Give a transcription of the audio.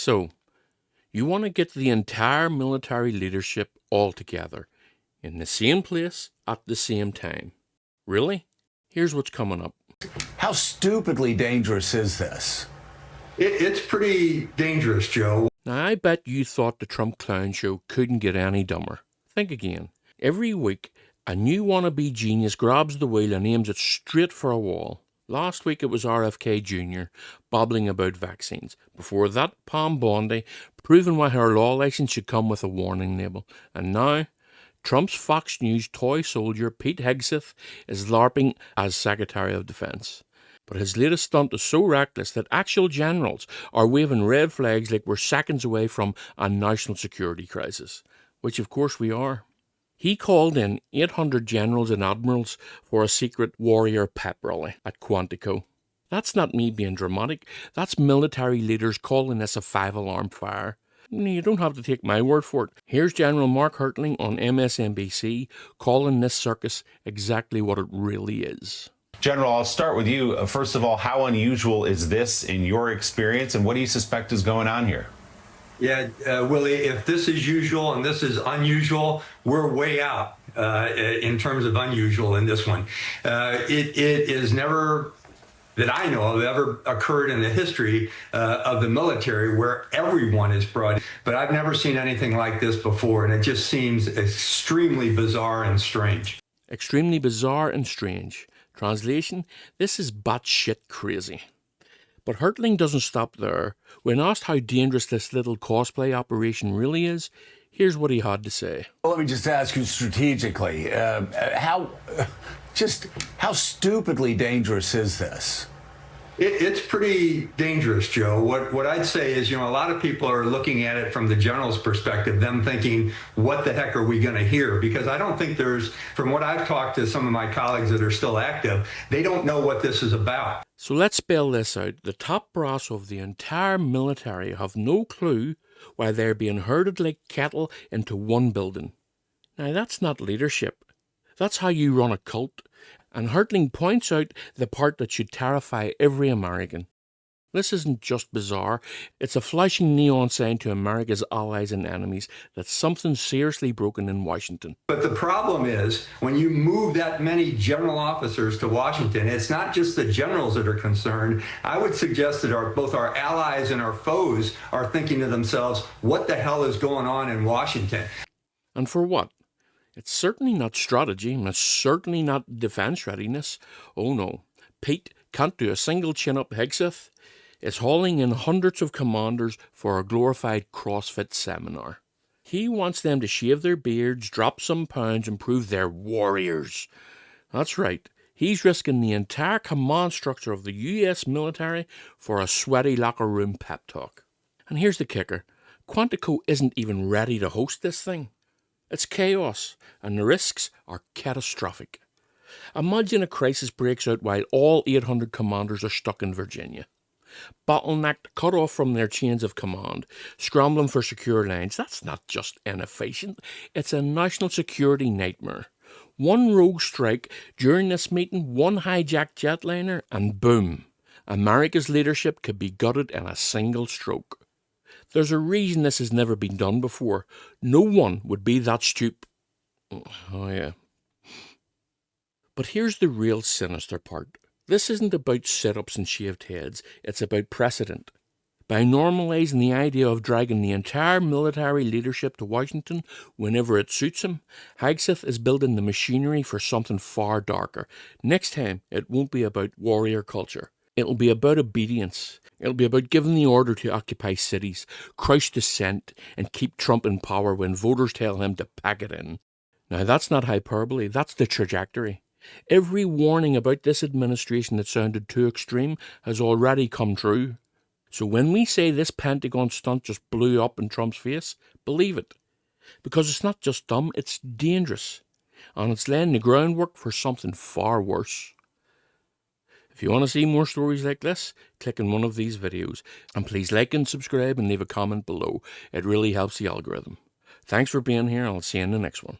So, you want to get the entire military leadership all together, in the same place, at the same time. Really? Here's what's coming up. How stupidly dangerous is this? It's pretty dangerous, Joe. Now, I bet you thought the Trump clown show couldn't get any dumber. Think again. Every week, a new wannabe genius grabs the wheel and aims it straight for a wall. Last week it was RFK Jr. babbling about vaccines. Before that, Pam Bondi proving why her law license should come with a warning label. And now, Trump's Fox News toy soldier Pete Hegseth is LARPing as Secretary of Defense. But his latest stunt is so reckless that actual generals are waving red flags like we're seconds away from a national security crisis, which of course we are. He called in 800 generals and admirals for a secret warrior pep rally at Quantico. That's not me being dramatic. That's military leaders calling this a 5-alarm fire. You don't have to take my word for it. Here's General Mark Hertling on MSNBC calling this circus exactly what it really is. General, I'll start with you. First of all, how unusual is this in your experience, and what do you suspect is going on here? Yeah, Willie, if this is usual and this is unusual, we're way out in terms of unusual in this one. It is never, that I know of, ever occurred in the history of the military where everyone is brought. But I've never seen anything like this before, and it just seems extremely bizarre and strange. Extremely bizarre and strange. Translation, this is batshit crazy. But Hertling doesn't stop there. When asked how dangerous this little cosplay operation really is, here's what he had to say. Well, let me just ask you strategically, how stupidly dangerous is this? It's pretty dangerous, Joe. What I'd say is, a lot of people are looking at it from the general's perspective, them thinking, what the heck are we going to hear? Because I don't think from what I've talked to some of my colleagues that are still active, they don't know what this is about. So let's spell this out. The top brass of the entire military have no clue why they're being herded like cattle into one building. Now, that's not leadership. That's how you run a cult. And Hertling points out the part that should terrify every American. This isn't just bizarre, it's a flashing neon sign to America's allies and enemies that something's seriously broken in Washington. But the problem is, when you move that many general officers to Washington, it's not just the generals that are concerned. I would suggest that both our allies and our foes are thinking to themselves, what the hell is going on in Washington? And for what? It's certainly not strategy, and it's certainly not defense readiness. Oh no, Pete can't do a single chin-up. Hegseth is hauling in hundreds of commanders for a glorified CrossFit seminar. He wants them to shave their beards, drop some pounds, and prove they're warriors. That's right, he's risking the entire command structure of the US military for a sweaty locker room pep talk. And here's the kicker, Quantico isn't even ready to host this thing. It's chaos, and the risks are catastrophic. Imagine a crisis breaks out while all 800 commanders are stuck in Virginia. Bottlenecked, cut off from their chains of command, scrambling for secure lines. That's not just inefficient, it's a national security nightmare. One rogue strike during this meeting, one hijacked jetliner, and boom, America's leadership could be gutted in a single stroke. There's a reason this has never been done before. No one would be that stupid. Oh yeah. But here's the real sinister part. This isn't about sit-ups and shaved heads. It's about precedent. By normalizing the idea of dragging the entire military leadership to Washington whenever it suits him, Hegseth is building the machinery for something far darker. Next time, it won't be about warrior culture. It'll be about obedience. It'll be about giving the order to occupy cities, crush dissent, and keep Trump in power when voters tell him to pack it in. Now, that's not hyperbole. That's the trajectory. Every warning about this administration that sounded too extreme has already come true. So when we say this Pentagon stunt just blew up in Trump's face, believe it. Because it's not just dumb, it's dangerous. And it's laying the groundwork for something far worse. If you want to see more stories like this, click on one of these videos. And please like and subscribe and leave a comment below. It really helps the algorithm. Thanks for being here, and I'll see you in the next one.